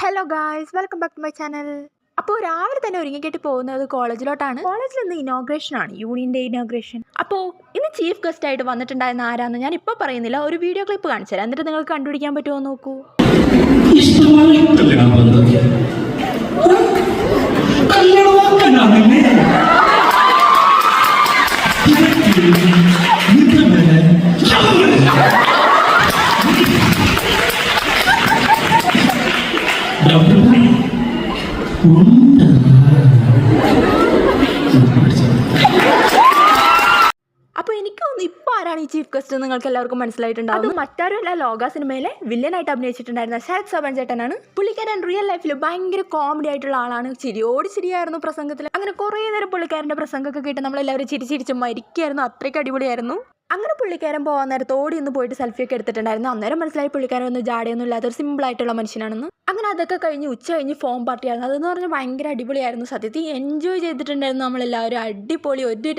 Hello guys, welcome back to my channel. അപ്പോൾ രാവിലെ തന്നെ ഒരുങ്ങിക്കെട്ടി പോകുന്നത് കോളേജിലോട്ടാണ്. കോളേജിൽ ഇന്ന് ഇനോഗ്രേഷൻ ആണ്, യൂണിയൻ ഡേ ഇനോഗ്രേഷൻ. അപ്പോൾ ഇന്ന് ചീഫ് ഗസ്റ്റ് ആയിട്ട് വന്നിട്ടുണ്ടായിരുന്ന ആരാന്ന് ഞാൻ ഇപ്പോൾ പറയുന്നില്ല, ഒരു വീഡിയോ ക്ലിപ്പ് കാണിച്ചു തരാം, എന്നിട്ട് നിങ്ങൾക്ക് കണ്ടുപിടിക്കാൻ പറ്റുമോ നോക്കൂ. അപ്പോൾ എനിക്ക് തോന്നുന്നു ഇപ്പോൾ ആരാണ് ഈ ചീഫ് ഗസ്റ്റ് നിങ്ങൾക്ക് എല്ലാവർക്കും മനസ്സിലായിട്ടുണ്ടാവും. അത് മറ്റാരുമല്ല, ലോക സിനിമയിലെ വില്ലനായിട്ട് അഭിനയിച്ചിട്ടുണ്ടായിരുന്ന ഷാഹിദ് സോബൻ ചേട്ടനാണ്. പുള്ളിക്കാരൻ റിയൽ ലൈഫിൽ ഭയങ്കര കോമഡി ആയിട്ടുള്ള ആളാണ്. ചിരിയോട് ചിരിയായിരുന്നു പ്രസംഗത്തിൽ. അങ്ങനെ കുറേ നേരം പുള്ളിക്കാരൻ്റെ പ്രസംഗമൊക്കെ കേട്ട് നമ്മളെല്ലാവരും ചിരിച്ചിരിച്ച് മരിക്കായിരുന്നു. അത്രയ്ക്ക് അടിപൊളിയായിരുന്നു. അങ്ങനെ പുള്ളിക്കാരൻ പോകാൻ നേരത്ത് ഓടി ഒന്ന് പോയിട്ട് സെൽഫിയൊക്കെ എടുത്തിട്ടുണ്ടായിരുന്നു. അന്നേരം മനസ്സിലായി പുള്ളിക്കാരൻ ഒന്നും ജാടയൊന്നും ഇല്ലാത്തൊരു സിമ്പിളായിട്ടുള്ള മനുഷ്യനാണെന്ന്. അങ്ങനെ അതൊക്കെ കഴിഞ്ഞ് ഉച്ച കഴിഞ്ഞ് ഫോം പാർട്ടി ആയിരുന്നു. അതെന്ന് പറഞ്ഞാൽ ഭയങ്കര അടിപൊളിയായിരുന്നു. സത്യത്തിൽ എൻജോയ് ചെയ്തിട്ടുണ്ടായിരുന്നു നമ്മളെല്ലാവരും. അടിപൊളി ഒരു